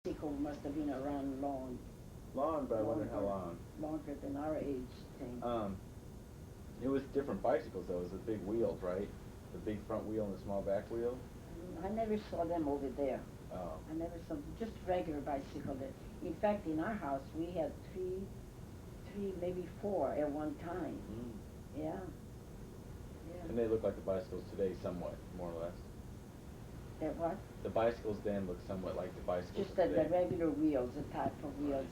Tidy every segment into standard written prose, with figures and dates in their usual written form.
bicycle must have been around Long, but I wonder how longer, long. longer than our age thing. It was different bicycles though. It was the big wheels, right? The big front wheel and the small back wheel. I never saw them over there. Oh. I never saw just regular bicycle there. In fact, in our house we had three, maybe four at one time. Mm. Yeah. Yeah. And they look like the bicycles today, somewhat, more or less. That what? The bicycles then look somewhat like the bicycles Just today. the regular wheels, the type of wheels,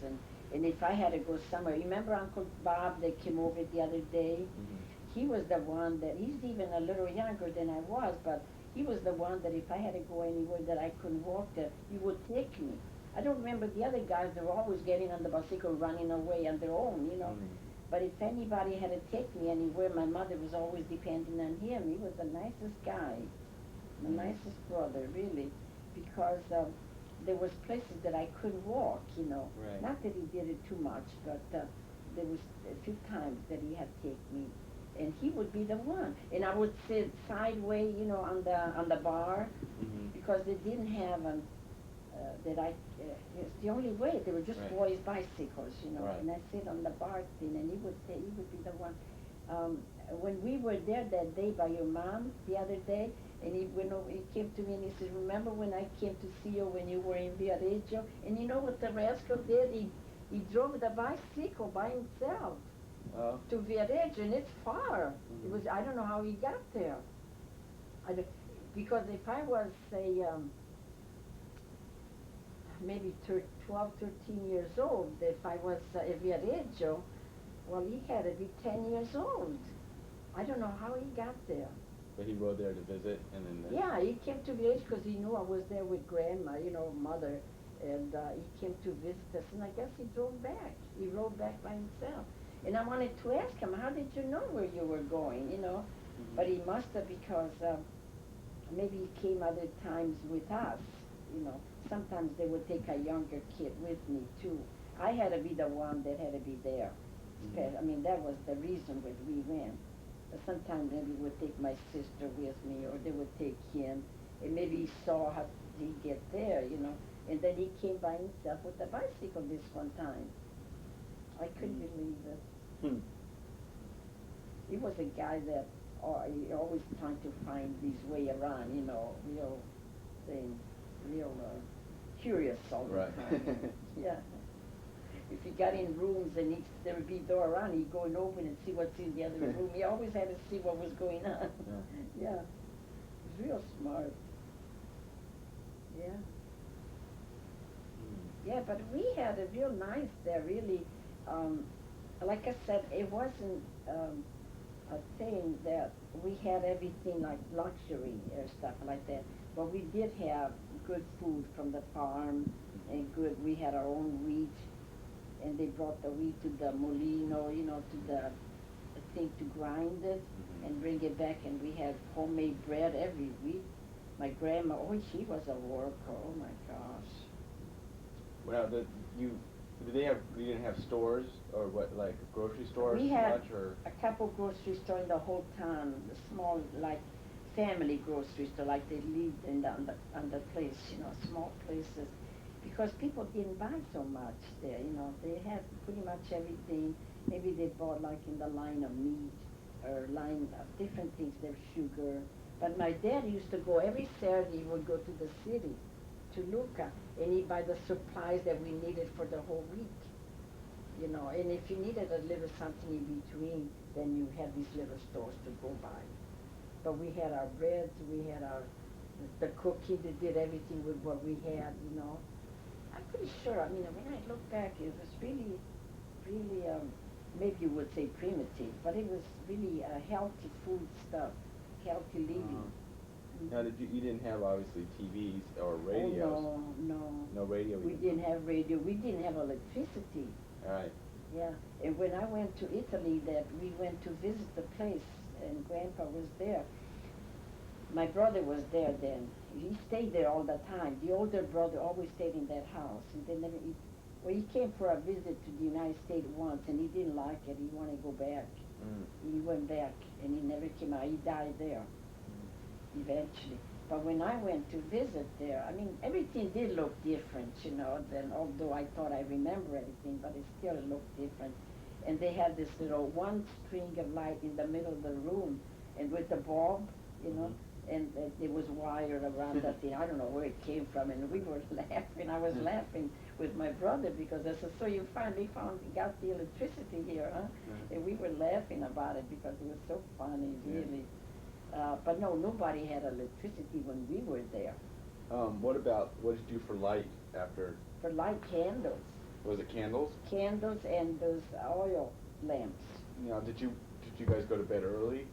and if I had to go somewhere, you remember Uncle Bob that came over the other day? Mm-hmm. He was the one that, he's even a little younger than I was, but he was the one that if I had to go anywhere that I couldn't walk there, he would take me. I don't remember the other guys, they were always getting on the bicycle, running away on their own, you know. Mm. But if anybody had to take me anywhere, my mother was always depending on him. He was the nicest guy, the nicest brother, really, because there was places that I couldn't walk, you know. Right. Not that he did it too much, but there was a few times that he had to take me, and he would be the one. And I would sit sideways, you know, on the bar, Mm-hmm. because they didn't have it's the only way. They were just Right. boys' bicycles, you know. Right. And I sit on the bar thing, and he would be the one. When we were there that day by your mom the other day, and he went over, he came to me and he said, "Remember when I came to see you when you were in Viareggio?" And you know what the rascal did? He drove the bicycle by himself to Viareggio, and it's far. Mm-hmm. It was, I don't know how he got there. Because if I was, say, maybe 12, 13 years old, if I was a Viareggio, well, he had to be 10 years old. I don't know how he got there. But he rode there to visit, and then. Yeah, he came to Viareggio because he knew I was there with Grandma, you know, Mother, and he came to visit us, and I guess he drove back. He rode back by himself. And I wanted to ask him, how did you know where you were going, you know? Mm-hmm. But he must have, because maybe he came other times with us, you know. Sometimes they would take a younger kid with me, too. I had to be the one that had to be there. Mm-hmm. I mean, that was the reason why we went. But sometimes maybe would take my sister with me, or they would take him, and maybe he saw how he get there, you know. And then he came by himself with a bicycle this one time. I couldn't believe it. Hmm. He was a guy that he always trying to find his way around, you know, real thing, real curious all the Right. time. Yeah. If he got in rooms and there would be a door around, he'd go and open and see what's in the other room. He always had to see what was going on. Yeah. Yeah. He was real smart. Yeah. Mm. Yeah, but we had a real nice there, really. Like I said, it wasn't a thing that we had everything like luxury or stuff like that. But we did have good food from the farm, and we had our own wheat, and they brought the wheat to the molino, you know, to the thing to grind it Mm-hmm. and bring it back, and we had homemade bread every week. My grandma, oh, she was a worker, oh my gosh. Well, you didn't have stores or what, like grocery stores We had much, or? a couple grocery stores in the whole town, the small, like, family grocery store, like they lived on the place, you know, small places. Because people didn't buy so much there, you know. They had pretty much everything. Maybe they bought, like, in the line of meat or line of different things, their sugar. But my dad used to go, every Saturday he would go to the city, to Lucca, and he'd buy the supplies that we needed for the whole week. You know, and if you needed a little something in between, then you had these little stores to go by. But we had our breads, we had the cookie that did everything with what we had, you know. I'm pretty sure, I mean, when I look back, it was really, really, maybe you would say primitive, but it was really healthy food stuff, healthy living. Now, you didn't have obviously TVs or radios? Oh, no. No radio. We didn't have radio. We didn't have electricity. All right. Yeah, and when I went to Italy, that we went to visit the place, and Grandpa was there. My brother was there then. He stayed there all the time. The older brother always stayed in that house. And they never, he came for a visit to the United States once, and he didn't like it. He wanted to go back. Mm. He went back, and he never came out. He died there, eventually. But when I went to visit there, I mean, everything did look different, you know, than although I thought I remember everything, but it still looked different. And they had this little one string of light in the middle of the room, and with the bulb, you know, and it was wired around that thing. I don't know where it came from, and we were laughing. I was laughing with my brother because I said, "So you finally got the electricity here, huh?" And we were laughing about it because it was so funny, really. But no, nobody had electricity when we were there. What did you do for light after? For light, candles. Was it candles? Candles and those oil lamps. Now, did you guys go to bed early?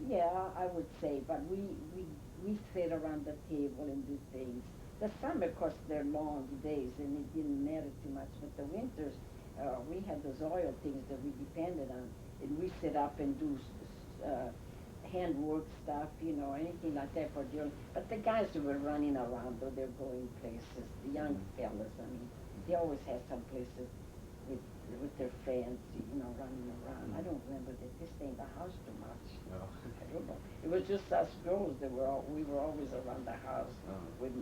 Yeah, I would say, but we sit around the table and do things. The summer, of course, they're long days, and it didn't matter too much. But the winters, we had those oil things that we depended on, and we sit up and do handwork stuff, you know, anything like that for doing. But the guys who were running around, though, they're going places. The young fellas, I mean, they always have some places with their friends, you know, running around. I don't remember that they stay in the house too much. No. I don't know. It was just us girls that we were always around the house with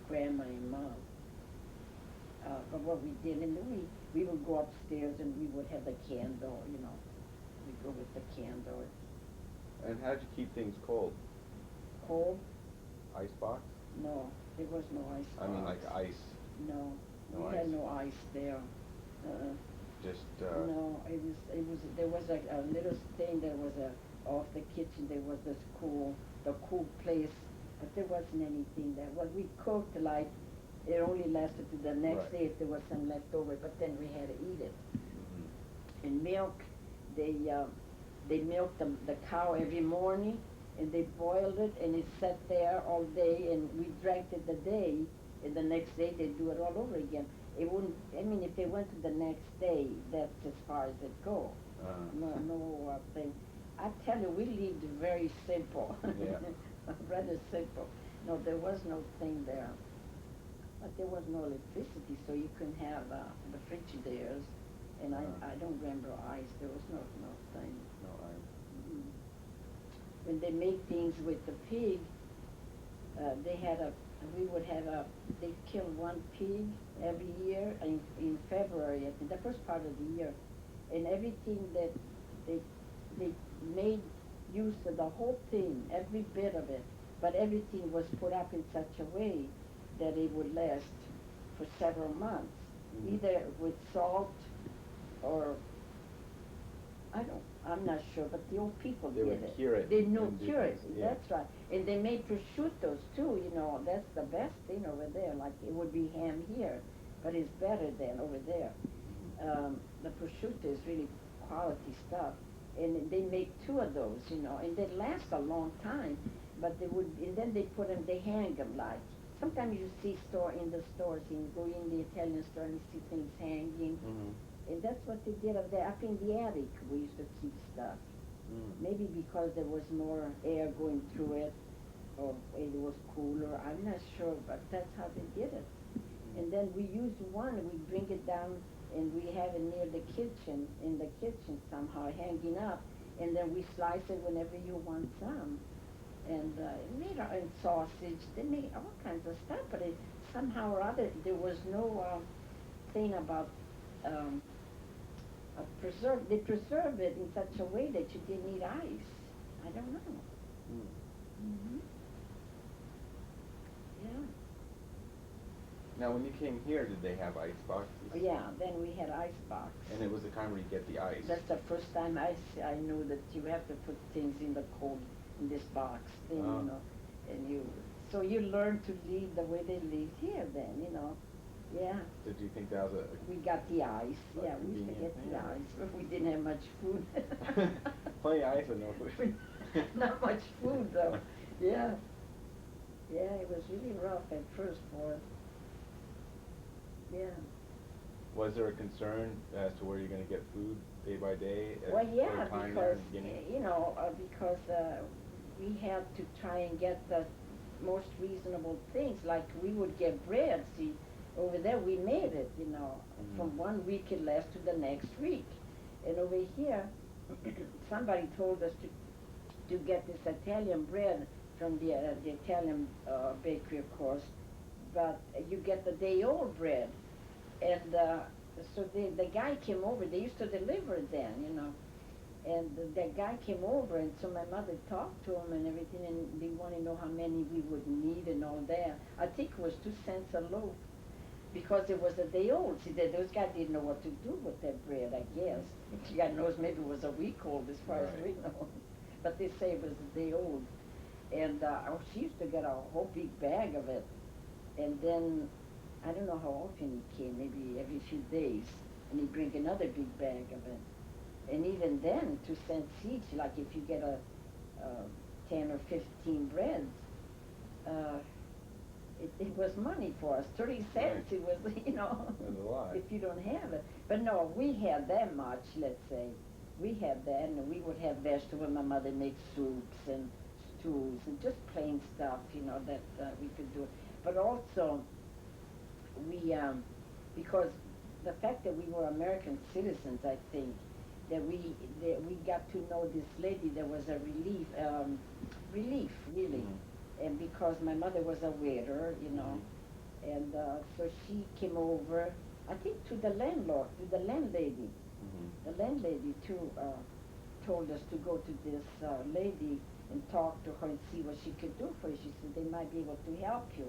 grandma and mom. But what we did, and we would go upstairs and we would have the candle, you know. We'd go with the candle. And how did you keep things cold? Cold? Icebox? No, there was no ice box. I mean, like ice. No, No we had ice. no ice there. Just. No, it was. There was a little thing. There was off the kitchen. There was the cool place, but there wasn't anything there. Well, we cooked like it only lasted to the next day if there was some left over. But then we had to eat it. And milk, they milked the cow every morning, and they boiled it, and it sat there all day, and we drank it the day, and the next day they do it all over again. It wouldn't, I mean, if they went to the next day, that's as far as it go. No thing. I tell you, we lived very simple. Yeah. Rather simple. No, there was no thing there. But there was no electricity, so you couldn't have the Frigidaires. And I don't remember ice. There was no thing. No ice. When they made things with the pig, they killed one pig every year in February, I think, the first part of the year. And everything that they made use of the whole thing, every bit of it, but everything was put up in such a way that it would last for several months, either with salt or I'm not sure, but the old people They did would it. cure it. They knew cure it. Yeah. That's right. And they made prosciuttos too. You know, that's the best thing over there. Like it would be ham here, but it's better than over there. The prosciutto is really quality stuff, and they make 2 of those. You know, and they last a long time. But and then they hang them like. Sometimes you see in the stores, you go in the Italian store and you see things hanging. And that's what they did up there. Up in the attic, we used to keep stuff. Maybe because there was more air going through it, or it was cooler. I'm not sure, but that's how they did it. And then we used one, we bring it down, and we have it near the kitchen, in the kitchen somehow, hanging up. And then we slice it whenever you want some. And and sausage, they made all kinds of stuff, but somehow or other, there was no thing about they preserve it in such a way that you didn't need ice. I don't know. Yeah. Now, when you came here, did they have ice boxes? Yeah, then we had ice box. And it was the time where you get the ice. That's the first time I knew that you have to put things in the cold, in this box thing, you know. And so you learn to live the way they live here then, you know. Yeah. Did you think that was We got the ice. Yeah, we used to get the ice, but we didn't have much food. Plenty of ice and no food. Not much food, though. Yeah. Yeah, it was really rough at first for us. Yeah. Was there a concern as to where you're going to get food day by day? Well, yeah, because, you know, we had to try and get the most reasonable things. Like we would get bread, see, over there we made it, you know. From 1 week it lasts to the next week. And over here, somebody told us to get this Italian bread from the Italian bakery, of course, but you get the day-old bread. And so the guy came over. They used to deliver it then, you know. And the guy came over, and so my mother talked to him and everything, and they want to know how many we would need and all that. I think it was 2 cents a loaf because it was a day old. See, those guys didn't know what to do with that bread, I guess. God knows, maybe it was a week old as far as we know. But they say it was a day old. And oh, she used to get a whole big bag of it. And then, I don't know how often he came, maybe every few days. And he'd bring another big bag of it. And even then, 2 cents each, like if you get a 10 or 15 breads, uh, it was money for us. 30 cents, it was, you know, that's a lot. if you don't have it. But no, we had that much, let's say. We had that, and we would have vegetables. My mother made soups and stews and just plain stuff, you know, that we could do. But also, we, because the fact that we were American citizens, I think, that we got to know this lady that was a relief really, and because my mother was a waiter, you know, and so she came over, I think to the landlady, the landlady too told us to go to this lady and talk to her and see what she could do for you. She said they might be able to help you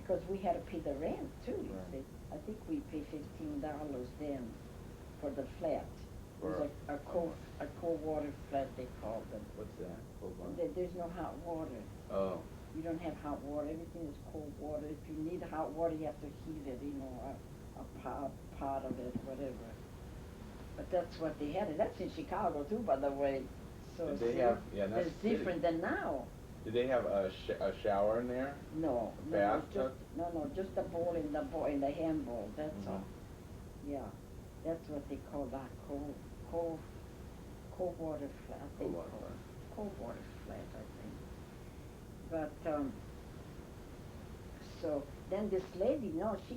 because we had to pay the rent too. You see, I think we paid $15 then for the flat. It was a cold water flat, they called them. What's that? Cold water? There's no hot water. Oh. You don't have hot water. Everything is cold water. If you need hot water, you have to heat it, you know, a pot of it, whatever. But that's what they had. And that's in Chicago too, by the way. So did they have? Yeah, that's it's different than now. Did they have a shower in there? No, just the bowl in the hand bowl. That's all. Yeah, that's what they call that cold water flat. Cold water flat, I think. But so then this lady, no, she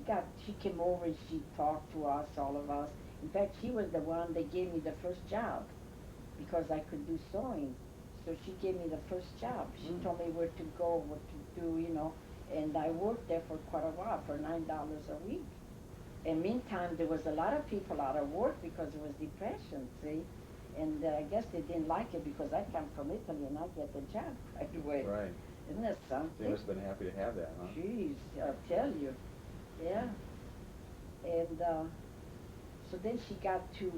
came over and she talked to us, all of us. In fact, she was the one that gave me the first job because I could do sewing. So she gave me the first job. She told me where to go, what to do, you know. And I worked there for quite a while, for $9 a week. And meantime, there was a lot of people out of work because it was depression, see? And I guess they didn't like it because I come from Italy and I get the job right away. Right. Isn't that something? They must have been happy to have that, huh? Jeez, I'll tell you. Yeah. And so then she got to,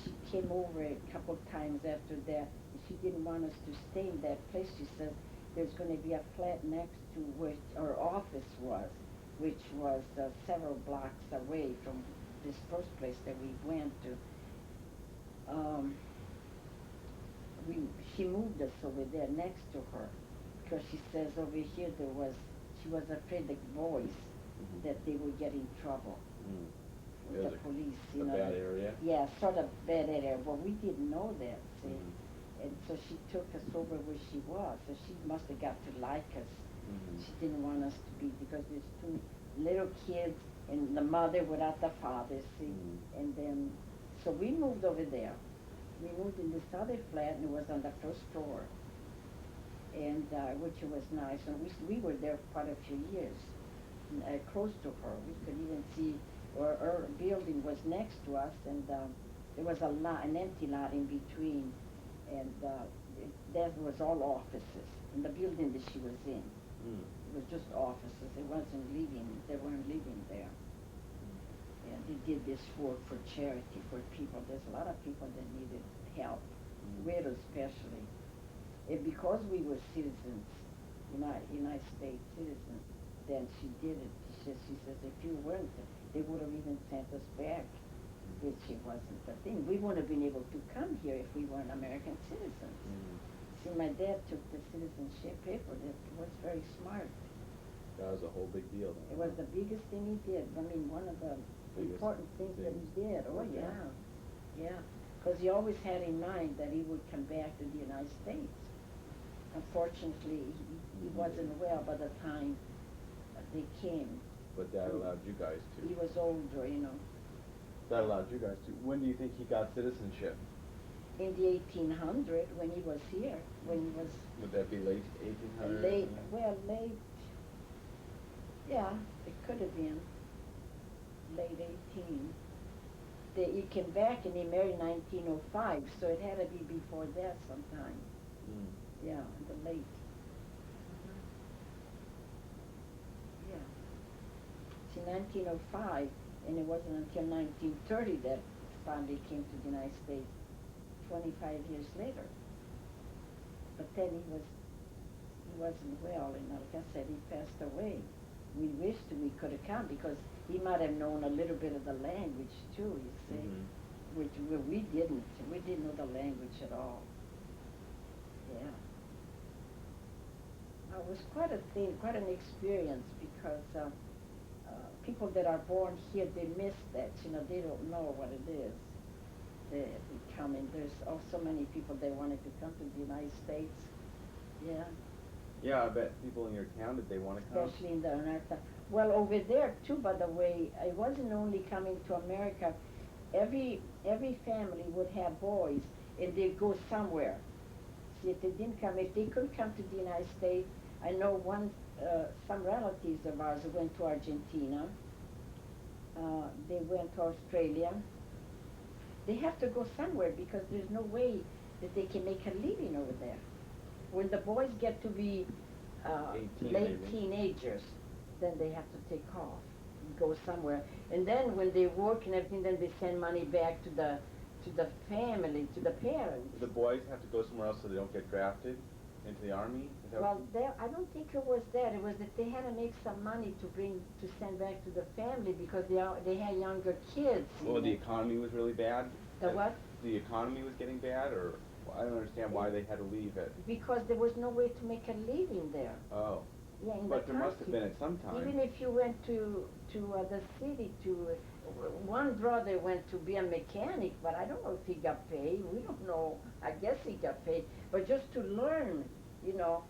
she came over a couple of times after that. She didn't want us to stay in that place. She said there's going to be a flat next to where our office was, which was several blocks away from this first place that we went to. She moved us over there next to her because she says over here she was afraid the boys that they would get in trouble with the police. You know, bad area? Yeah, sort of bad area. Well, we didn't know that, see. And so she took us over where she was. So she must have got to like us. She didn't want us to be, because there's two little kids and the mother without the father, see. And then, so we moved over there. We moved in this other flat, and it was on the first floor, and which was nice. And we were there for quite a few years, close to her. We could even see her building was next to us, and there was an empty lot in between, and that was all offices. In the building that she was in, it was just offices. It wasn't living. They weren't living there. And they did this work for charity for people. There's a lot of people that needed help, widows especially. And because we were citizens, United States citizens, then she did it. She says if you weren't, they would have even sent us back, which it wasn't the thing. We wouldn't have been able to come here if we weren't American citizens. See, my dad took the citizenship paper. That was very smart. That was a whole big deal. It was the biggest thing he did. I mean, one of the important things that he did. Oh, yeah. Yeah. Because he always had in mind that he would come back to the United States. Unfortunately, he wasn't well by the time they came. But that allowed you guys to. He was older, you know. That allowed you guys to. When do you think he got citizenship? in the 1800 when he was here, when he was Would that be late 1800s? late, well, late, yeah, it could have been late 18. He came back and he married 1905, so it had to be before that sometime. Mm. Yeah, in the late. Yeah. See, 1905, and it wasn't until 1930 that finally came to the United States, 25 years later. But then he wasn't well, and like I said, he passed away. We wished we could have come because he might have known a little bit of the language too, you see, which we didn't. We didn't know the language at all. Yeah. It was quite a thing, quite an experience because people that are born here, they miss that, you know, they don't know what it is. They come in, there's so many people that wanted to come to the United States. Yeah. Yeah, I bet people in your town, did they want to come? Especially in the America. Well, over there too, by the way, it wasn't only coming to America. Every family would have boys, and they'd go somewhere. See, if they didn't come, if they couldn't come to the United States, I know some relatives of ours went to Argentina. They went to Australia. They have to go somewhere because there's no way that they can make a living over there. When the boys get to be 18 late maybe. teenagers, then they have to take off, go somewhere. And then when they work and everything, then they send money back to the family, to the parents. The boys have to go somewhere else so they don't get drafted into the army? Is that Well, I don't think it was that. It was that they had to make some money to send back to the family because they had younger kids. Well, the economy was really bad? The what? The economy was getting bad, or I don't understand why they had to leave it. Because there was no way to make a living there. Oh. Yeah, in But the there must have country. been at some time. Even if you went to the city one brother went to be a mechanic, but I don't know if he got paid. We don't know. I guess he got paid. But just to learn, you know,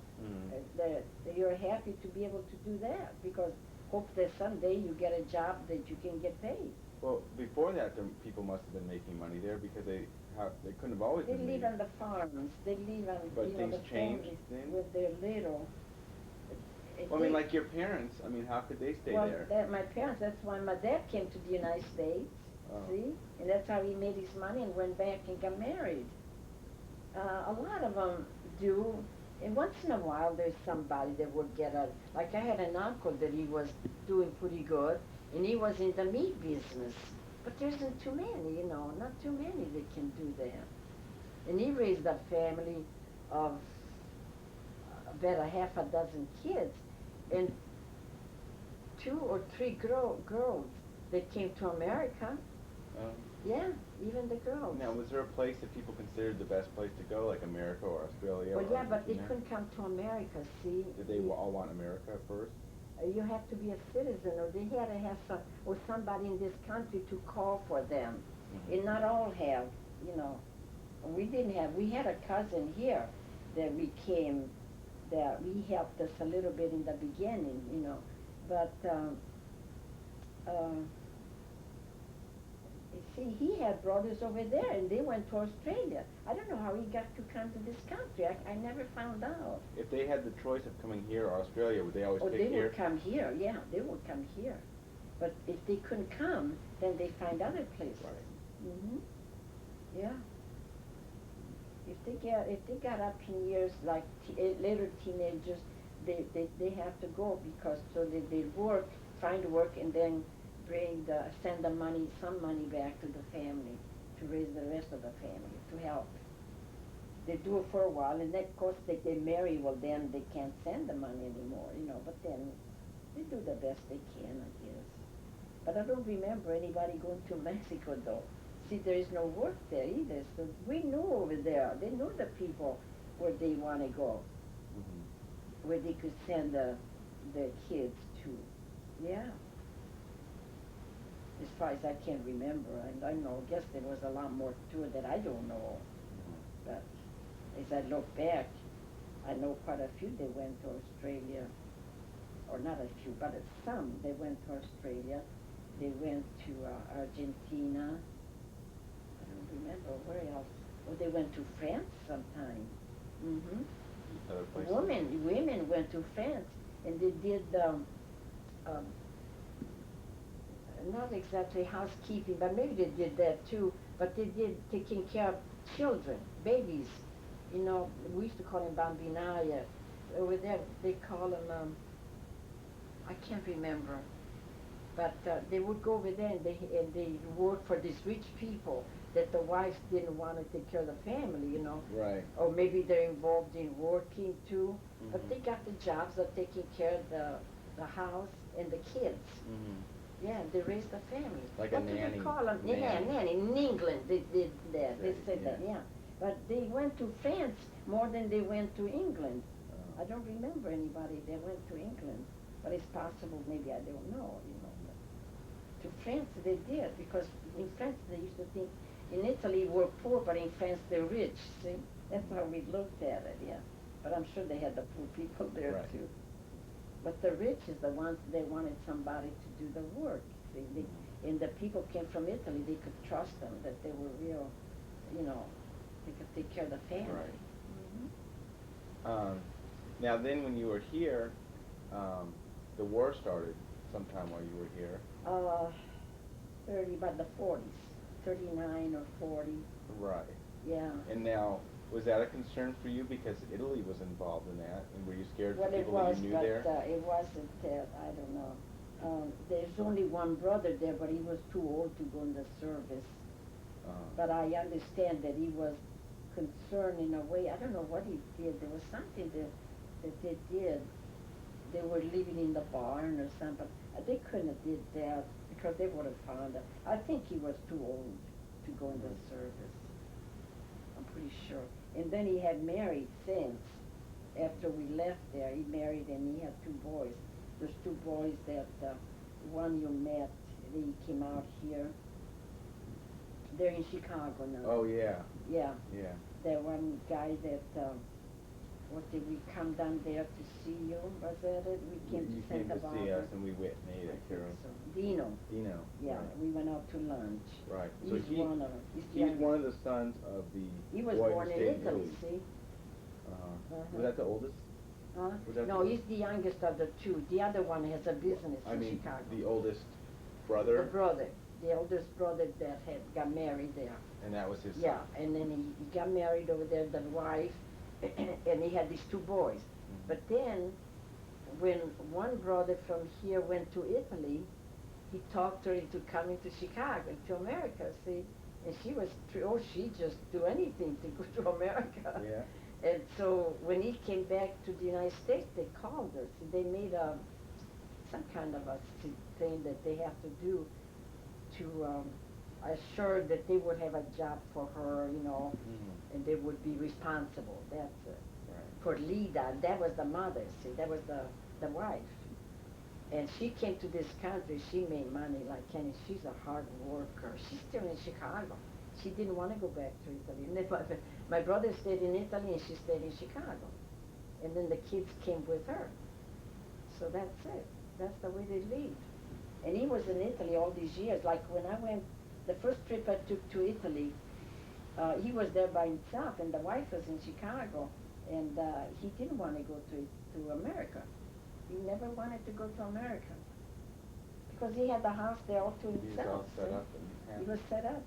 that you're happy to be able to do that because hope that someday you get a job that you can get paid. Well, before that, people must have been making money there because they couldn't have always They been live making. on the farms. They live on But you know, things the changed families then? with their little. Well, I mean, like your parents. I mean, how could they stay there? Well, my parents. That's why my dad came to the United States. Oh. See, and that's how he made his money and went back and got married. A lot of them do. And once in a while, there's somebody that would get like I had an uncle that he was doing pretty good, and he was in the meat business. But there isn't too many, you know, not too many that can do that. And he raised a family of about a half a dozen kids, and 2 or 3 girls that came to America. Yeah, even the girls. Now, was there a place that people considered the best place to go, like America or Australia? Well, or yeah, but they Argentina? couldn't come to America, see? Did they all want America first? You have to be a citizen, or they had to have somebody in this country to call for them. Mm-hmm. And not all have, you know. We didn't have. We had a cousin here that he helped us a little bit in the beginning, you know. But you see, he had brothers over there, and they went to Australia. I don't know how he got to come to this country. I never found out. If they had the choice of coming here or Australia, would they always Oh, pick they here? would come here. Yeah, they would come here. But if they couldn't come, then they find other places. Right. Yeah. If they got up in years like later teenagers, they have to go because so they work, find work, and then send some money back to the family to raise the rest of the family to help. They do it for a while, and then of course they marry. Well, then they can't send the money anymore, you know. But then they do the best they can, I guess. But I don't remember anybody going to Mexico though. See, there is no work there either. So we knew over there. They knew the people where they want to go, where they could send their kids to. Yeah. As far as I can remember, I know. I guess there was a lot more to it that I don't know. But as I look back, I know quite a few. They went to Australia, or not a few, but some. They went to Australia. They went to Argentina. I don't remember where else. Or they went to France sometime. Mm-hmm. Other places. Women went to France, and they did um, not exactly housekeeping, but maybe they did that too. But they did taking care of children, babies. You know, we used to call them bambinaya. Over there, they call them. I can't remember. But they would go over there and they work for these rich people that the wives didn't want to take care of the family, you know. Right. Or maybe they're involved in working too. Mm-hmm. But they got the jobs of taking care of the house and the kids. Mm-hmm. Yeah, they raised the family. Like what a do nanny. they call them? Yeah, nanny. In England they did that. They said that, yeah. But they went to France more than they went to England. Oh. I don't remember anybody that went to England. But it's possible, maybe I don't know, you know. But to France they did, because in France they used to think, in Italy we're poor, but in France they're rich, see? That's how we looked at it, yeah. But I'm sure they had the poor people there Right. too. But the rich is the ones, they wanted somebody to do the work. See, and the people came from Italy, they could trust them, that they were real, you know, they could take care of the family. Right. Mm-hmm. Now then when you were here, the war started sometime while you were here. 30, about the 40s, 39 or 40. Right. Yeah. And now, was that a concern for you because Italy was involved in that, and were you scared for Well, it people was, that you knew but there? it wasn't, I don't know. There's only one brother there, but he was too old to go in the service. But I understand that he was concerned in a way. I don't know what he did. There was something that they did. They were living in the barn or something. They couldn't have did that because they would have found him. I think he was too old to go in the service. I'm pretty sure. And then he had married since. After we left there, he married and he had 2 boys. There's 2 boys that one you met. They came out here. They're in Chicago now. Oh yeah. Yeah. Yeah. That one guy that. What did we come down there to see you? Was that it? We came You to came Santa to Barbara. see us, and we went and ate at Carol. So. Dino. Dino. Yeah, Right. we went out to lunch. Right. He's So one of them. he's one of the sons of the He was boy born who in stayed Italy, see? Was that the oldest? Huh? Was that No, the- he's the youngest of the 2. The other one has a business I in mean, Chicago. the oldest brother. The brother. The oldest brother that got married there. And that was his son. Yeah, and then he got married over there, the wife, and he had these 2 boys. Mm-hmm. But then, when one brother from here went to Italy, he talked her into coming to Chicago, to America, see? And she was, she'd just do anything to go to America. Yeah. And so when he came back to the United States, they called her. See, they made some kind of a thing that they have to do to assure that they would have a job for her, you know, and they would be responsible. That's it. Right. For Lida, that was the mother, see, that was the wife. And she came to this country, she made money like Kenny. She's a hard worker. She's still in Chicago. She didn't want to go back to Italy. And my brother stayed in Italy and she stayed in Chicago. And then the kids came with her. So that's it. That's the way they lived. And he was in Italy all these years. Like when I went, the first trip I took to Italy, he was there by himself and the wife was in Chicago. And he didn't want to go to America. He never wanted to go to America. Because he had the house there all to himself. He was all set up and He was set up.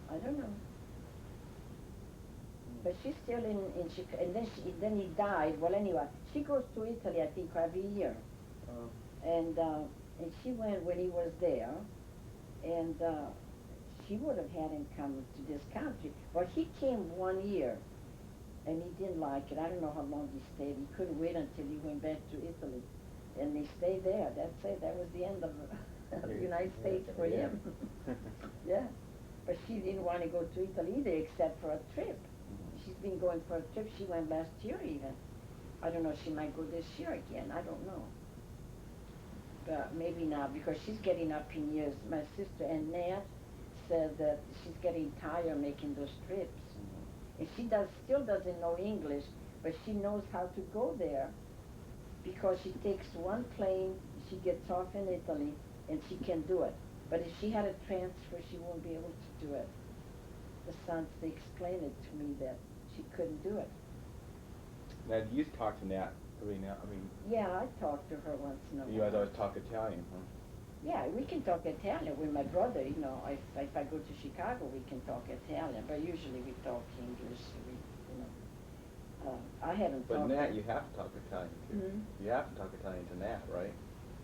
I don't know. But she's still in Chicago, and then he died. Well, anyway, she goes to Italy, I think, every year. And she went when he was there, and she would have had him come to this country. But he came one year, and he didn't like it. I don't know how long he stayed. He couldn't wait until he went back to Italy. And he stayed there. That's it. That was the end of the United States for him. Yeah. But she didn't want to go to Italy either, except for a trip. She's been going for a trip. She went last year even. I don't know, she might go this year again. I don't know. But maybe not, because she's getting up in years. My sister Annette said that she's getting tired making those trips. And she still doesn't know English, but she knows how to go there because she takes one plane, she gets off in Italy, and she can do it. But if she had a transfer, she won't be able to do it. the sons, they explained it to me that she couldn't do it. Now, you used to talk to Nat every now, Yeah, I talk to her once in a you while. guys always talk Italian, huh? Yeah, we can talk Italian with my brother, you know. If I go to Chicago, we can talk Italian, but usually we talk English. You know. I haven't But talked. Nat, you have to talk Italian too. Mhm. You have to talk Italian to Nat, right?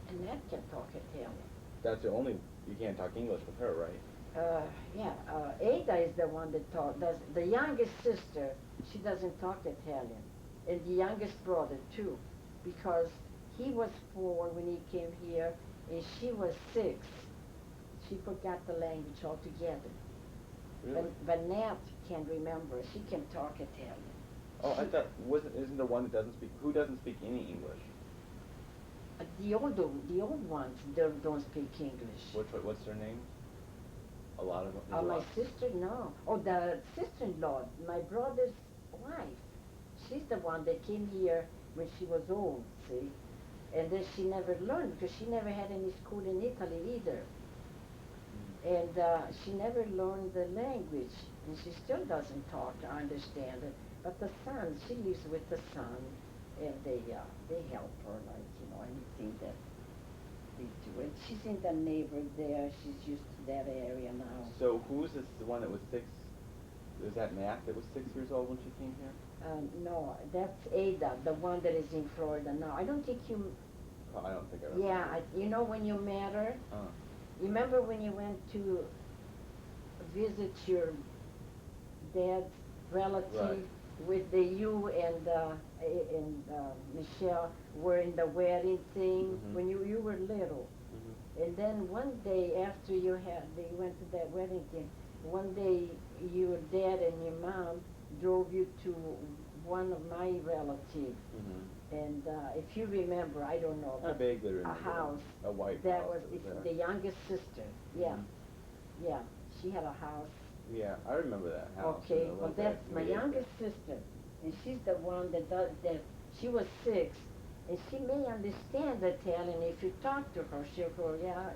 And Nat can talk Italian. That's the only, you can't talk English with her, right? Yeah, Ada is the one that talks. The youngest sister, she doesn't talk Italian, and the youngest brother too, because he was 4 when he came here, and she was 6. She forgot the language altogether. Really? But Nat can remember. She can talk Italian. Oh, I thought, isn't the one that doesn't speak, who doesn't speak any English? The old ones don't speak English. What's their name? A lot of them. Oh, my sister, no. Oh, the sister-in-law, my brother's wife. She's the one that came here when she was old, see? And then she never learned because she never had any school in Italy either. And she never learned the language, and she still doesn't talk or understand it. But the son, she lives with the son, and they help her, like, you know, anything that we do. And she's in the neighborhood there. She's used to that area now. So who's this, the one that was 6? Was that Nat that was 6 years old when she came here? No, that's Ada, the one that is in Florida now. I don't think you... Oh, I don't think I remember. Yeah, you know when you met her? You remember when you went to visit your dad's relative with you and Michelle were in the wedding thing when you were little? And then one day after they went to that wedding thing, one day your dad and your mom drove you to one of my relatives. And if you remember, I don't know, I vaguely remember. a house. A white that house. was the youngest sister. Yeah, yeah. She had a house. Yeah, I remember that house. Okay, well that's my youngest sister, and she's the one that she was 6, and she may understand Italian if you talk to her. She'll go, yeah.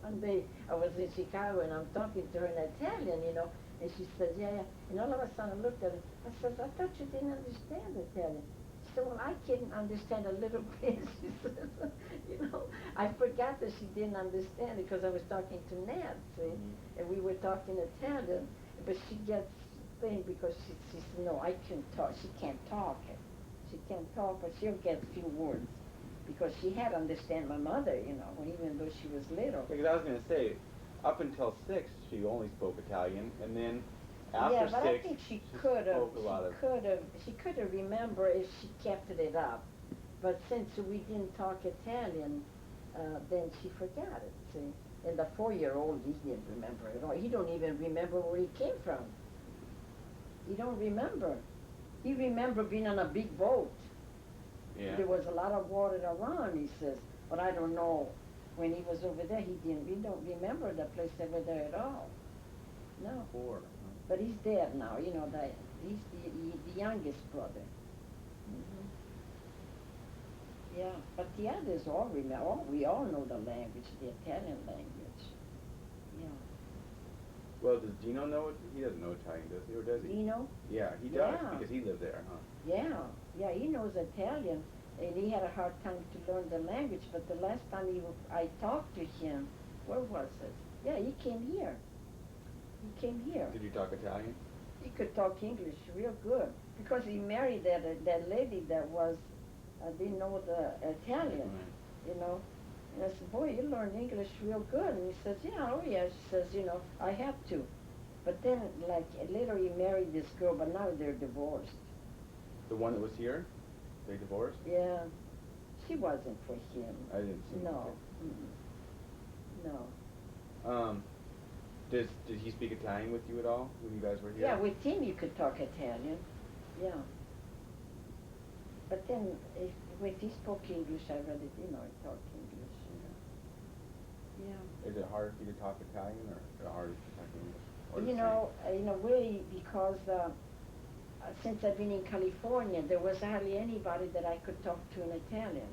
One day I was in Chicago and I'm talking to her in Italian, you know, and she says, yeah. And all of a sudden I looked at her. I said, I thought you didn't understand Italian. She said, well, I can understand a little bit. She says, you know, I forgot that she didn't understand it because I was talking to Nat, see, and we were talking Italian, but she gets thing because she says, no, I can talk. She can't talk. She can't talk, but she'll get a few words because she had to understand my mother, you know, even though she was little. Because I was going to say, up until 6, she only spoke Italian, and then after yeah, but 6, I think she could have. She could have remembered if she kept it up. But since we didn't talk Italian, then she forgot it. See, and the 4-year-old, he didn't remember it all. He don't even remember where he came from. He don't remember. He remember being on a big boat. Yeah. There was a lot of water around, he says, but I don't know. When he was over there, he don't remember the place over there at all. No. 4. But he's dead now, you know, he's the youngest brother. Yeah, but the others all remember, we all know the language, the Italian language. Yeah. Well, does Dino know it? He doesn't know Italian, does he, or does he? Dino? Yeah, he does, Yeah. because he lived there, huh? Yeah, he knows Italian, and he had a hard time to learn the language, but the last time I talked to him, where was it? Yeah, he came here. He came here. Did you talk Italian? He could talk English real good, because he married that lady that was, didn't know the Italian, you know. And I said, boy, you learn English real good. And he says, yeah, oh yeah. She says, you know, I have to. But then, like, later he married this girl, but now they're divorced. The one that was here? They divorced? Yeah. She wasn't for him. I didn't see No. him. No. Did he speak Italian with you at all when you guys were here? Yeah, with him you could talk Italian. Yeah. But then, if he spoke English, I really, you know, I talked English. Yeah. Is it harder for you to talk Italian, or is it harder to talk English? Or the You know, really, because since I've been in California, there was hardly anybody that I could talk to in Italian.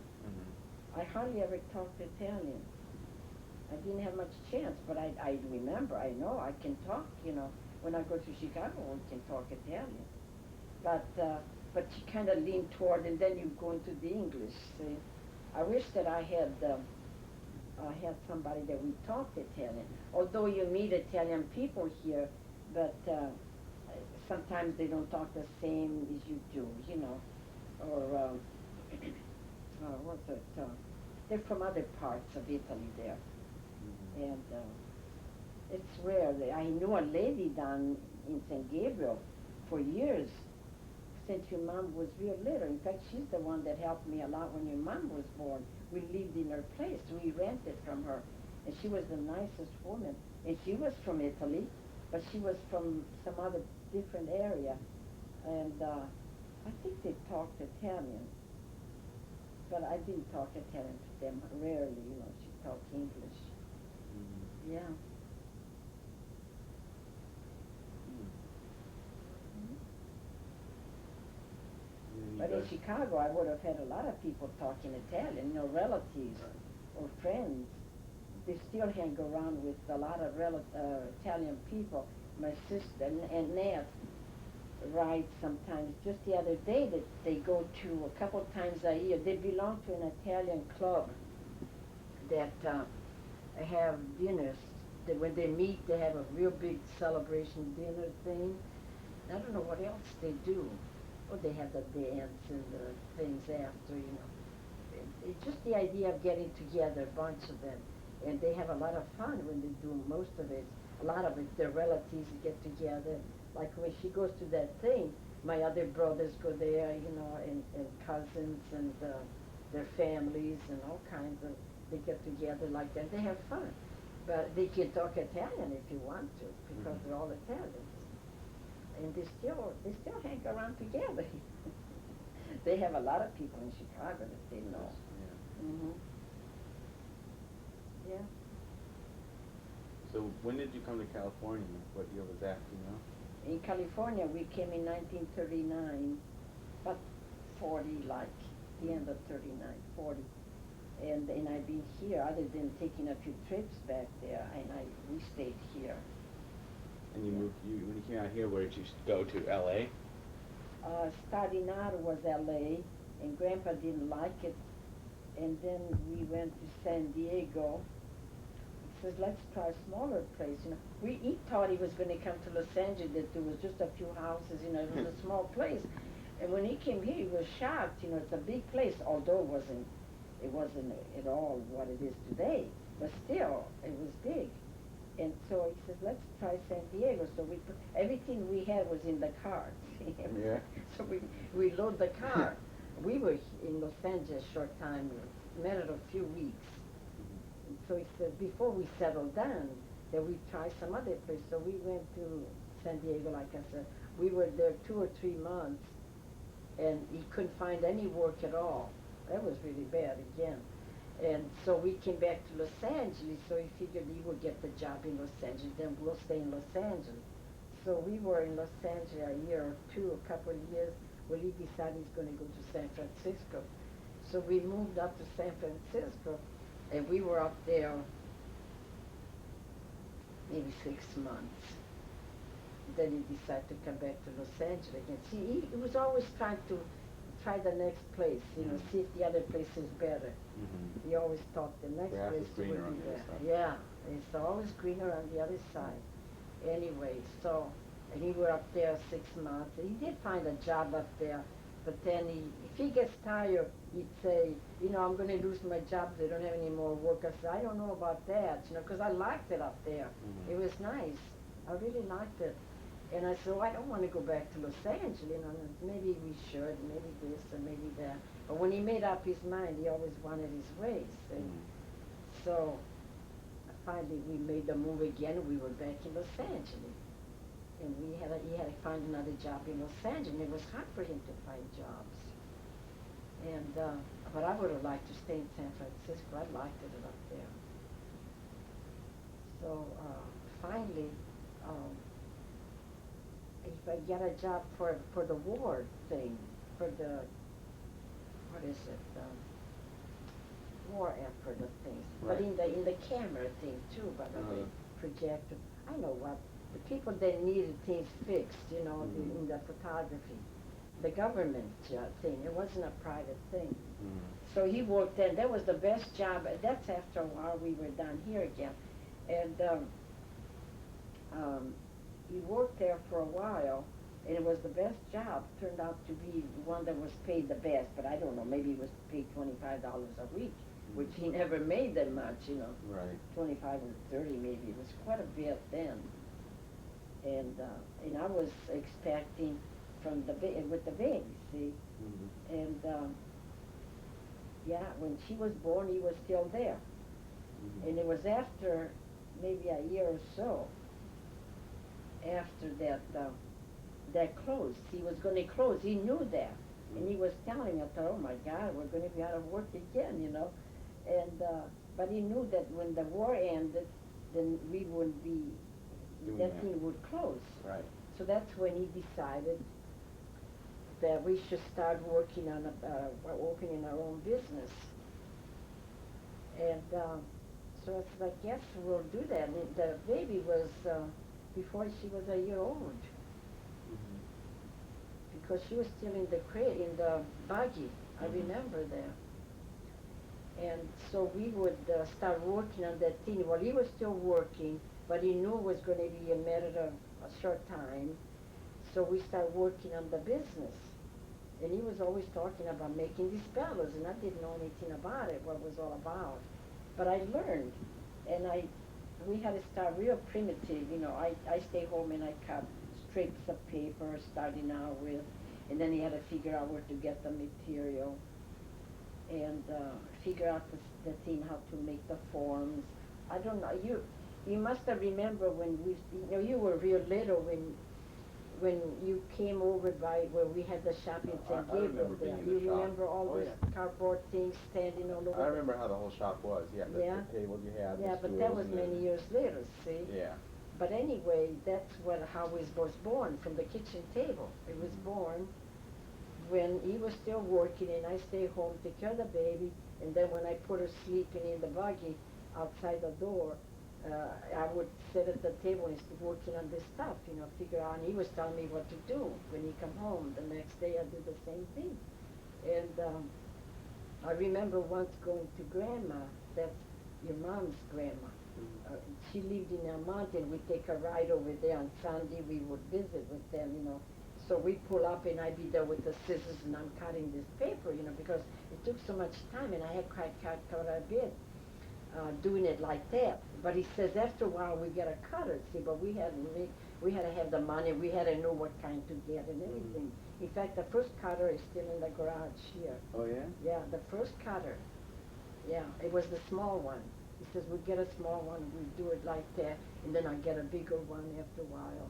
I hardly ever talked Italian. I didn't have much chance, but I remember, I know, I can talk, you know. when I go to Chicago, we can talk Italian. But she kind of leaned toward, and then you go into the English. See, I wish that I had somebody that we talked Italian. Although you meet Italian people here, but sometimes they don't talk the same as you do, you know. Or what's it? They're from other parts of Italy there, and it's rare. I knew a lady down in San Gabriel for years since your mom was real little. In fact, she's the one that helped me a lot when your mom was born. We lived in her place. We rented from her, and she was the nicest woman. And she was from Italy, but she was from some other different area, and I think they talked Italian, but I didn't talk Italian to them. Rarely, you know. She talked English. Mm-hmm. Yeah. But in Chicago, I would have had a lot of people talking Italian, you know, relatives or friends. They still hang around with a lot of Italian people. My sister and Nat ride sometimes. Just the other day that they go to a couple times a year. They belong to an Italian club that have dinners. When they meet, they have a real big celebration dinner thing. I don't know what else they do. Oh, they have the dance and the things after, you know. It's just the idea of getting together, a bunch of them. And they have a lot of fun when they do most of it. A lot of it, their relatives get together. Like when she goes to that thing, my other brothers go there, you know, and cousins and their families and all kinds of, they get together like that. They have fun. But they can talk Italian if you want to, because they're all Italians. And they still hang around together. They have a lot of people in Chicago that they know. Yeah. Mm-hmm. Yeah. So when did you come to California? What year was that, you know? In California, we came in 1939, about 40, like, the end of 39, 40. And I've been here, other than taking a few trips back there, and we stayed here. And you moved, when you came out here, where did you go to, L.A.? Starting out was L.A., and Grandpa didn't like it. And then we went to San Diego. He says, let's try a smaller place, you know. He thought he was going to come to Los Angeles, that there was just a few houses, you know, it was a small place. And when he came here, he was shocked, you know, it's a big place, although it wasn't at all what it is today, but still, it was big. And so he says, let's try San Diego. So we put, everything we had was in the car. Yeah. So we load the car. We were in Los Angeles a short time, a matter of a few weeks. And so he said, before we settled down, that we try some other place. So we went to San Diego, like I said. We were there 2 or 3 months, and he couldn't find any work at all. That was really bad again. And so we came back to Los Angeles, so he figured he would get the job in Los Angeles, then we'll stay in Los Angeles. So we were in Los Angeles a year or two, a couple of years, when he decided he's going to go to San Francisco. So we moved up to San Francisco, and we were up there maybe 6 months. Then he decided to come back to Los Angeles again. See, he was always trying to try the next place, you know, see if the other place is better. He always thought the next place would be better. Yeah, it's always greener on the other side. Anyway, so, and he were up there 6 months. He did find a job up there, but then if he gets tired, he'd say, you know, I'm going to lose my job. They don't have any more work. I said, I don't know about that, you know, because I liked it up there. It was nice. I really liked it. And I said, well, I don't want to go back to Los Angeles, you know, maybe we should, maybe this or maybe that. But when he made up his mind, he always wanted his ways. And so finally we made the move again. We were back in Los Angeles. And he had to find another job in Los Angeles. And it was hard for him to find jobs. And, but I would have liked to stay in San Francisco. I liked it up there. So finally, if I get a job for the ward thing, for the, what is it, war effort of things. Right. But in the camera thing too, by the way, projector. I know what, the people that needed things fixed, you know, in the photography. The government thing. It wasn't a private thing. So he worked there. That was the best job. That's after a while we were down here again. And he worked there for a while, and it was the best job. Turned out to be one that was paid the best, but I don't know, maybe he was paid $25 a week, which he never made that much, you know. Right. 25 or 30 maybe. It was quite a bit then. And I was expecting from with the baby, see? And yeah, when she was born, he was still there. And it was after maybe a year or so after that that closed. He was going to close. He knew that. And he was telling me, I thought, oh my God, we're going to be out of work again, you know. And but he knew that when the war ended, then we would be, that thing would close. Right. So that's when he decided that we should start working on opening our own business. And so I said, I guess we'll do that. And the baby was before she was a year old, because she was still in the in the buggy. I remember that. And so we would start working on that thing. Well, he was still working, but he knew it was going to be a matter of a short time. So we started working on the business. And he was always talking about making these bellows, and I didn't know anything about it, what it was all about. But I learned, and we had to start real primitive, you know. I stay home and I cut strips of paper, starting out with, and then he had to figure out where to get the material, and figure out the thing, how to make the forms. I don't know, you must have remembered when you were real little when you came over by where we had the shop in St. Gabriel there. You remember all those cardboard things standing all over? I remember how the whole shop was, the tables you had, yeah, but that was many years later, see? Yeah. But anyway, that's how it was born, from the kitchen table. It was born when he was still working, and I stayed home, take care of the baby, and then when I put her sleeping in the buggy outside the door, I would sit at the table and start working on this stuff, you know, figure out, and he was telling me what to do. When he come home, the next day I did the same thing. And I remember once going to Grandma, that's your mom's grandma. She lived in El Monte, and we'd take a ride over there on Sunday. We would visit with them, you know. So we pull up, and I'd be there with the scissors, and I'm cutting this paper, you know, because it took so much time, and I had quite a bit. Doing it like that, but he says after a while we get a cutter. See, but we had to have the money. We had to know what kind to get and everything. In fact, the first cutter is still in the garage here. Oh yeah. Yeah, the first cutter. Yeah, it was the small one. He says we get a small one, we do it like that, and then I get a bigger one after a while,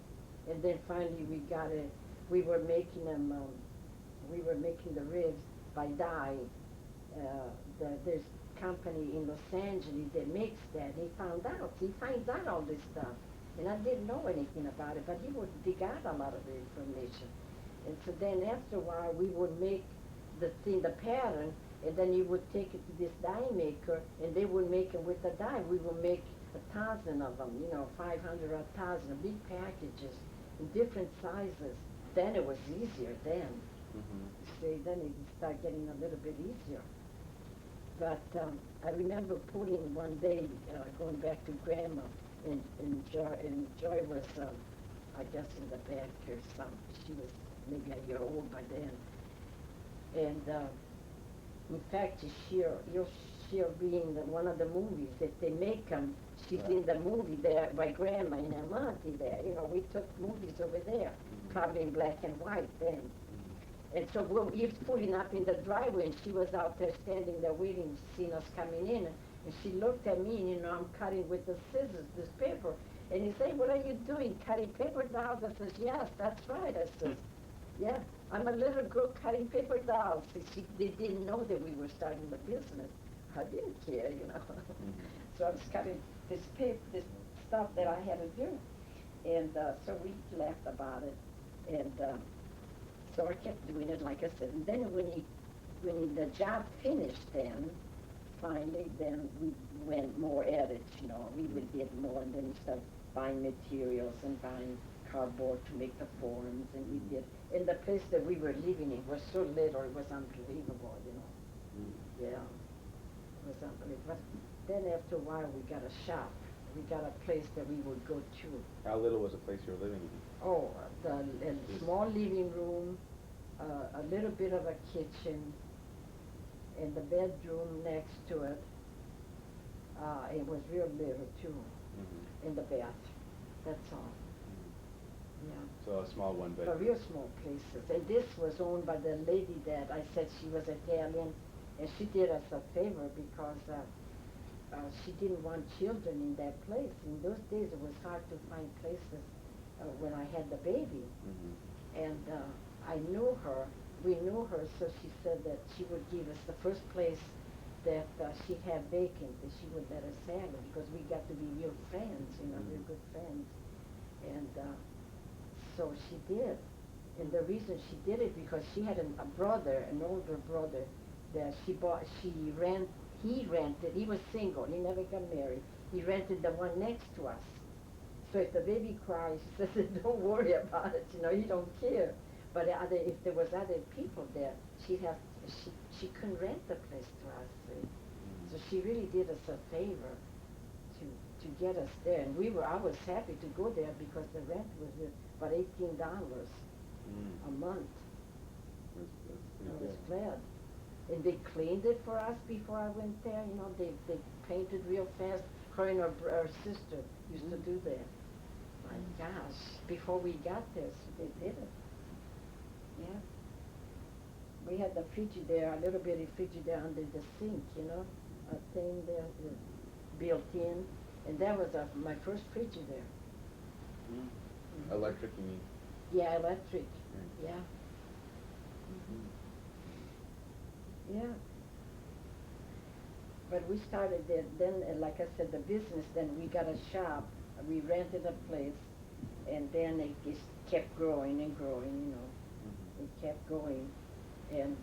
and then finally we got it. We were making them. We were making the ribs by dye. There's company in Los Angeles that makes that. He finds out all this stuff, and I didn't know anything about it, but he would dig out a lot of the information. And so then after a while we would make the pattern, and then he would take it to this dye maker, and they would make it with the dye. We would make 1,000 of them, you know, 500 or 1,000, big packages in different sizes. Then it was easier then. See, then it started getting a little bit easier. But I remember putting one day, going back to Grandma, and Joy was, I guess, in the back or something. She was maybe a year old by then. And in fact, she'll be in one of the movies that they make them. She's in the movie there by Grandma in El Monte there. You know, we took movies over there, probably in black and white then. And so he was pulling up in the driveway, and she was out there standing there waiting, seeing us coming in. And she looked at me, and, you know, I'm cutting with the scissors, this paper. And he said, what are you doing, cutting paper dolls? I says, yes, that's right. I says, yeah, I'm a little girl cutting paper dolls. They didn't know that we were starting the business. I didn't care, you know. So I was cutting this paper, this stuff that I had to do. And so we laughed about it. And so I kept doing it, like I said. And then when the job finished then, finally, then we went more at it, you know. We did more, and then we started buying materials and buying cardboard to make the forms, and we did. In the place that we were living in was so little, it was unbelievable, you know. Yeah, it was unbelievable. But then after a while, we got a shop. We got a place that we would go to. How little was the place you were living in? Oh, a small living room, a little bit of a kitchen, and the bedroom next to it. It was real little too, in the bath. That's all. Yeah. So a small one But bedroom. real small places. And this was owned by the lady that I said she was Italian, and she did us a favor because she didn't want children in that place. In those days, it was hard to find places when I had the baby. And I knew her. We knew her, so she said that she would give us the first place that she'd have vacant, that she would let us have it, because we got to be real friends, you know, real good friends. And so she did. And the reason she did it, because she had a brother, an older brother, that he rented, he was single, he never got married. He rented the one next to us. So if the baby cries, she says, don't worry about it, you know, he don't care. But if there was other people there, she couldn't rent the place to us. See? So she really did us a favor to get us there. And I was happy to go there because the rent was about $18 a month. I was glad. And they cleaned it for us before I went there. You know, they painted real fast. Her and her sister used to do that. My gosh, before we got there, so they did it. Yeah. We had the Frigidaire, a little bitty Frigidaire under the sink, you know, a thing there built in. And that was my first Frigidaire. Electric, you mean? Yeah, electric. Yeah. Yeah. But we started there, then, like I said, the business, then we got a shop, we rented a place, and then it just kept growing and growing, you know. It kept going. And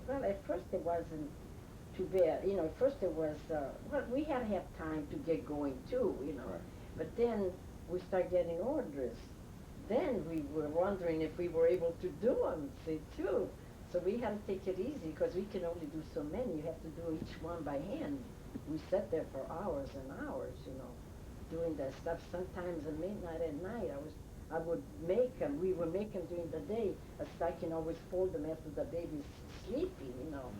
well, at first it wasn't too bad. You know, at first it was, well, we had to have time to get going too, you know. Right. But then we started getting orders. Then we were wondering if we were able to do them, see, too. So we had to take it easy because we can only do so many. You have to do each one by hand. We sat there for hours and hours, you know, doing that stuff. Sometimes at midnight at night, I would make them. We would make them during the day, so I can always fold them after the baby's sleeping, you know.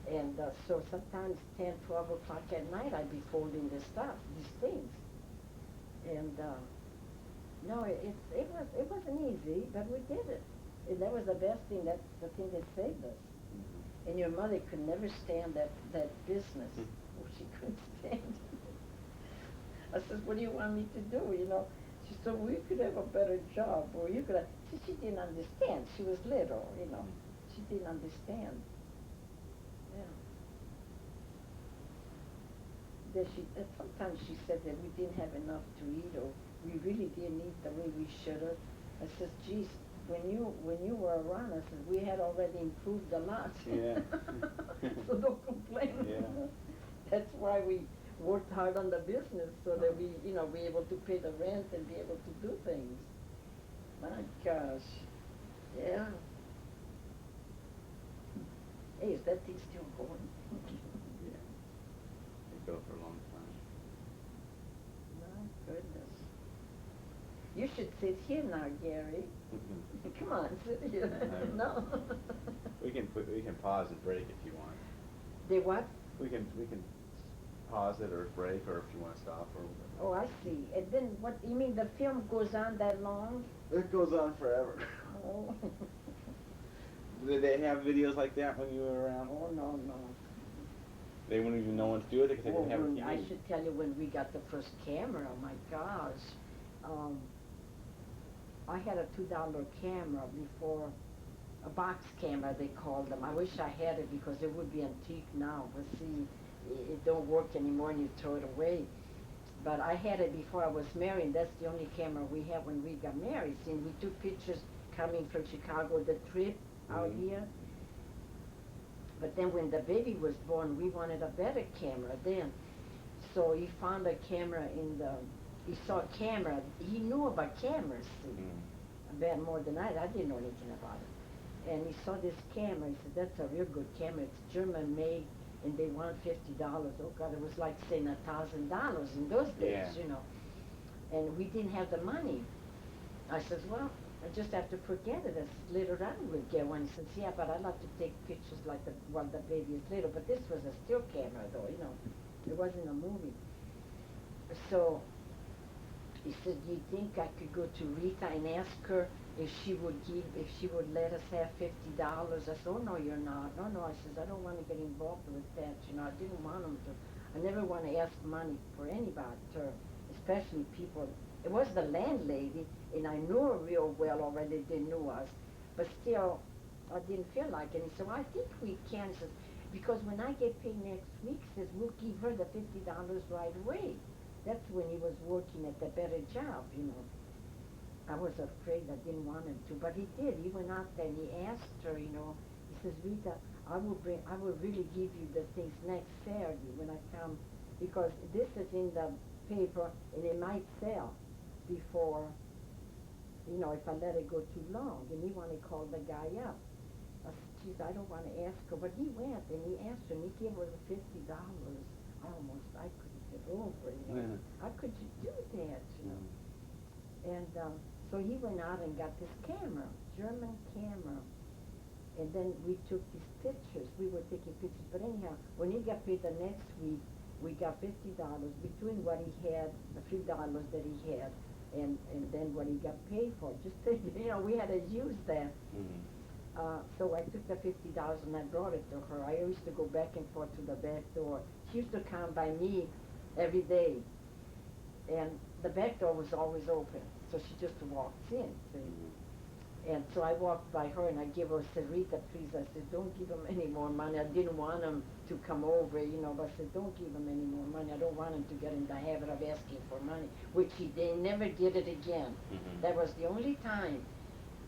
And so sometimes 10, 12 o'clock at night, I'd be folding this stuff, these things. And no, it wasn't easy, but we did it. And that was the best thing. That's the thing that saved us. And your mother could never stand that business. Oh, she couldn't stand it. I says, what do you want me to do, you know? She said, well, you could have a better job, or you could have... She didn't understand. She was little, you know. She didn't understand. Yeah. Sometimes she said that we didn't have enough to eat, or we really didn't eat the way we should have. I says, geez, when you were around, I said, we had already improved a lot. Yeah. So don't complain. Yeah. That's why we worked hard on the business, so that we, you know, be able to pay the rent and be able to do things. My gosh. Yeah. Hey, is that thing still going? Yeah. They go for a long time. My goodness. You should sit here now, Gary. Come on, sit here. No. We can pause and break if you want. They what? We can pause it or break, or if you want to stop or whatever. Oh, I see. And then what, you mean the film goes on that long? It goes on forever. Oh. Did they have videos like that when you were around? Oh, no. They wouldn't even know when to do it because they didn't have a TV. I should tell you when we got the first camera, oh my gosh. I had a $2 camera before, a box camera they called them. I wish I had it because it would be antique now, but see, it don't work anymore and you throw it away. But I had it before I was married, and that's the only camera we had when we got married. See, we took pictures coming from Chicago, the trip out here. But then when the baby was born, we wanted a better camera then. So he found a camera in the, he saw a camera. He knew about cameras, see, a bit more than I didn't know anything about it. And he saw this camera. He said, that's a real good camera. It's German made, and they want $50. Oh God, it was like saying $1,000 in those days, Yeah. you know. And we didn't have the money. I says, well, I just have to forget it. I said, later on we'll get one. He says, yeah, but I like to take pictures like the, while the baby is little. But this was a still camera, though, you know. It wasn't a movie. So he said, do you think I could go to Rita and ask her if she would give, if she would let us have $50? I said, oh, no, you're not. No, no, I says, I don't want to get involved with that, you know. I didn't want them to. I never want to ask money for anybody, especially people. It was the landlady, and I knew her real well already. They knew us. But still, I didn't feel like it. And he said, well, I think we can. He says, because when I get paid next week, he says, we'll give her the $50 right away. That's when he was working at the better job, you know. I was afraid. I didn't want him to, but he did. He went out there and he asked her, you know, he says, Rita, I will really give you the things next Saturday when I come, because this is in the paper and it might sell before, you know, if I let it go too long. And he wanted to call the guy up. I said, geez, I don't want to ask her, but he went and he asked her and he gave her the $50. I couldn't get over it, you know. Yeah. How could you do that, you know? And so he went out and got this camera, German camera. And then we took these pictures. We were taking pictures. But anyhow, when he got paid the next week, we got $50 between what he had, the few dollars that he had, and then what he got paid for. Just to, you know, we had to use that. So I took the $50 and I brought it to her. I used to go back and forth to the back door. She used to come by me every day. And the back door was always open, so she just walked in, see? And so I walked by her and I gave her, I said, Rita, please, I said, don't give him any more money. I didn't want him to come over, you know, but I said, don't give him any more money. I don't want him to get in the habit of asking for money, which they never did it again. That was the only time.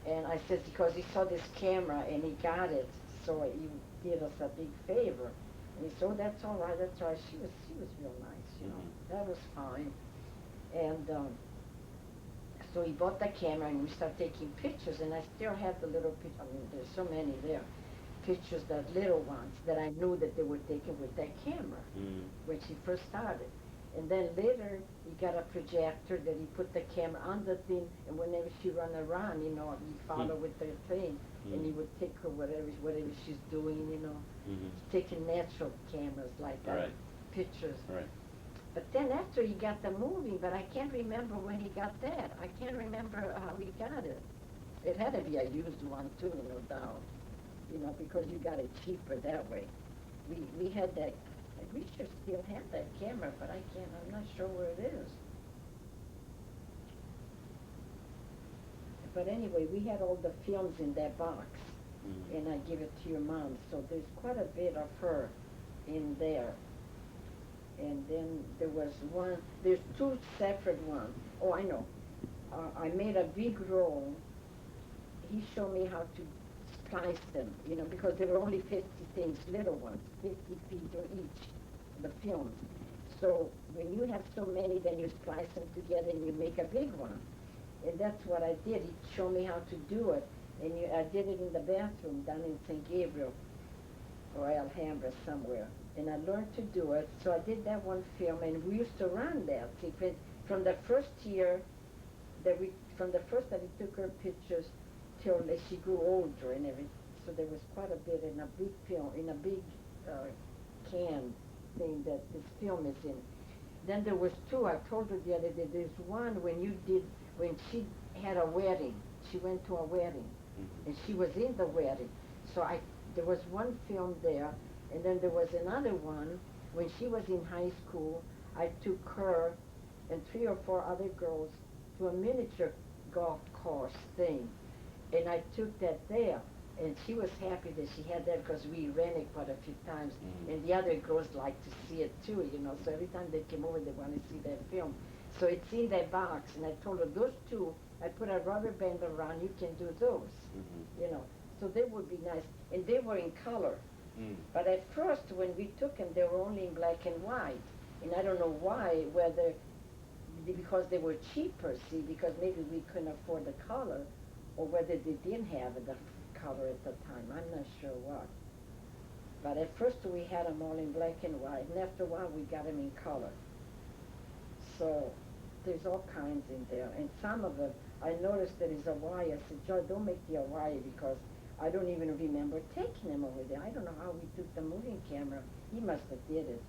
And I said, because he saw this camera and he got it, so he did us a big favor. And he said, oh, that's all right, that's all right. She was real nice, you know. That was fine. And so he bought the camera and we started taking pictures, and I still have the little pictures. I mean, there's so many there. Pictures, that little ones that I knew that they were taken with that camera when she first started. And then later he got a projector that he put the camera on the thing, and whenever she run around, you know, he follow with the thing, and he would take her whatever she's doing, you know. Taking natural cameras like that, pictures. Right. But then after he got the movie, but I can't remember when he got that. I can't remember how he got it. It had to be a used one too, no doubt. You know, because you got it cheaper that way. We had that, we should still have that camera, but I'm not sure where it is. But anyway, we had all the films in that box, and I give it to your mom. So there's quite a bit of her in there. And then there was one, there's two separate ones. Oh, I know. I made a big roll. He showed me how to splice them, you know, because there were only 50 things, little ones, 50 people each, the films. So when you have so many, then you splice them together and you make a big one. And that's what I did. He showed me how to do it. And I did it in the bathroom down in St. Gabriel or Alhambra somewhere. And I learned to do it, so I did that one film, and we used to run that. See, from the first year from the first that we took her pictures till she grew older and everything. So there was quite a bit in a big film, in a big can thing that this film is in. Then there was two. I told her the other day. There's one when she had a wedding. She went to a wedding, and she was in the wedding. So there was one film there. And then there was another one, when she was in high school, I took her and 3 or 4 other girls to a miniature golf course thing. And I took that there. And she was happy that she had that because we ran it quite a few times. And the other girls liked to see it too, you know. So every time they came over, they wanted to see that film. So it's in that box. And I told her, those two, I put a rubber band around, you can do those, you know. So they would be nice. And they were in color. But at first, when we took them, they were only in black and white. And I don't know why, whether because they were cheaper, see, because maybe we couldn't afford the color, or whether they didn't have the color at the time. I'm not sure what. But at first we had them all in black and white, and after a while we got them in color. So there's all kinds in there, and some of them, I noticed there is Hawaii. I said, Joy, don't make the Hawaii because I don't even remember taking them over there. I don't know how we took the moving camera. He must have did it.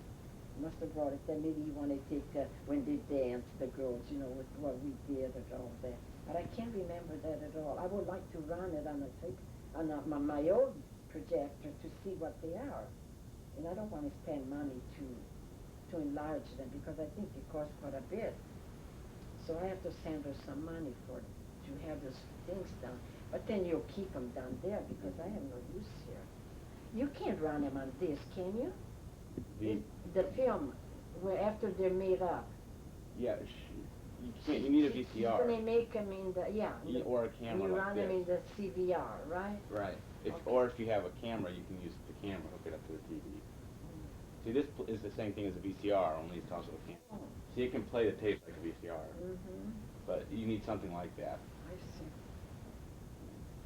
He must have brought it there. Maybe he wanted to take when they danced, the girls, you know, with what we did and all that. But I can't remember that at all. I would like to run it on a tape, on my old projector to see what they are. And I don't want to spend money to enlarge them because I think it costs quite a bit. So I have to send her some money for to have those things done. But then you'll keep them down there because I have no use here. You can't run them on this, can you? The film, where after they're made up. Yeah, you can't. You need a VCR. When they make them in the or a camera. You like run this. them in the CVR, right? Right. Okay. Or if you have a camera, you can use the camera, hook it up to the TV. See, this is the same thing as a VCR, only it's also a camera. Oh. So you can play the tapes like a VCR. But you need something like that. I see.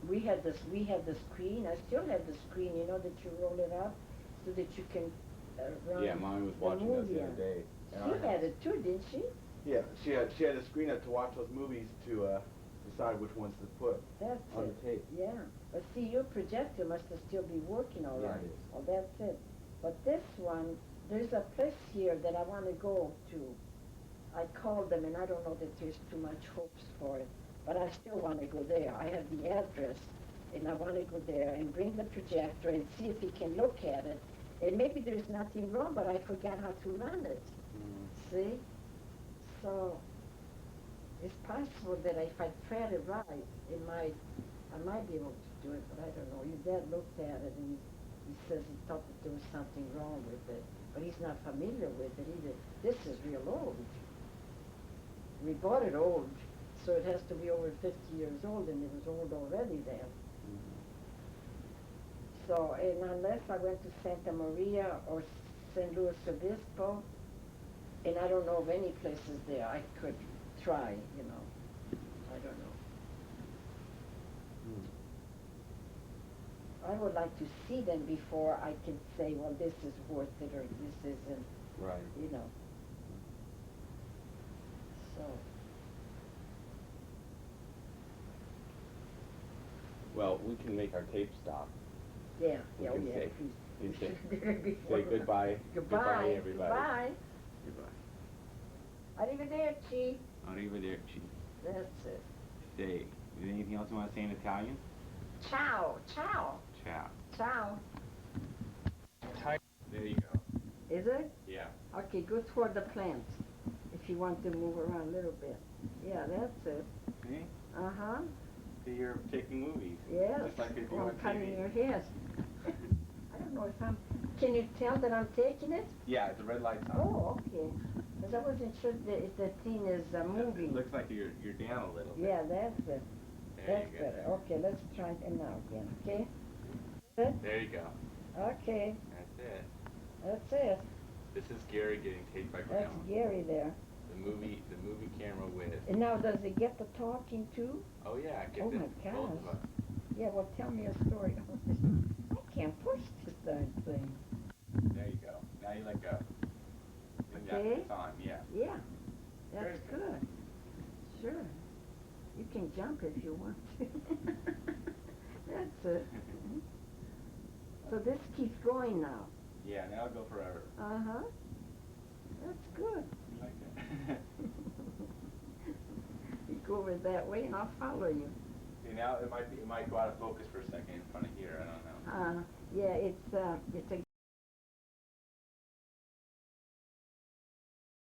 We had the screen. I still have the screen. You know that you roll it up so that you can run. Yeah, Mommy was watching this the other day. She had it too, didn't she? Yeah, she had a screen up to watch those movies to decide which ones to put on the tape. Yeah, but see, your projector must have still be working all right. Yeah, it is. Oh, that's it. But this one, there's a place here that I want to go to. I called them, and I don't know that there's too much hopes for it, but I still want to go there. I have the address, and I want to go there and bring the projector and see if he can look at it. And maybe there's nothing wrong, but I forgot how to run it. See? So it's possible that if I tried it right, I might be able to do it, but I don't know. Your dad looked at it and he says he thought that there was something wrong with it, but he's not familiar with it either. This is real old. We bought it old, so it has to be over 50 years old, and it was old already then. So, and unless I went to Santa Maria or San Luis Obispo, and I don't know of any places there I could try, you know. I don't know. I would like to see them before I can say, well, this is worth it or this isn't. Right. You know. So. Well, we can make our tape stop. Yeah, We yeah, can yeah. say- please. say goodbye. Goodbye, everybody. Goodbye. Goodbye. Arrivederci. Arrivederci. That's it. Say, is there anything else you want to say in Italian? Ciao, ciao, Ciao. ciao. There you go. Is it? Yeah. Okay, go toward the plant if you want to move around a little bit. Yeah, that's it. See? Uh-huh. See, you're taking movies. Yes. Just like they do Oh, on I'm cutting TV. your hair. I don't know if I'm... Can you tell that I'm taking it? Yeah, the red light's on. Oh, okay. Because I wasn't sure if the thing is moving. It looks like you're down a little bit. Yeah, that's it. There That's you go. better. Okay, let's try it now again, okay? Good? There you go. Okay, That's it. that's it. This is Gary getting taped by That's Grandma. Gary there. The movie camera with. And now, does it get the talking too? Oh yeah, get Oh this. my Both gosh. of us. Yeah, well, tell me a story. I can't push this darn thing. There you go. Now you let go. And Okay. It's on. Yeah. Yeah, that's Very good. good. Sure. You can jump if you want to. That's it. So this keeps going now. Yeah. Now it'll go forever. Uh-huh. That's good. You like that? You go over that way and I'll follow you. See, now it might go out of focus for a second in front of here. I don't know. Yeah, it's a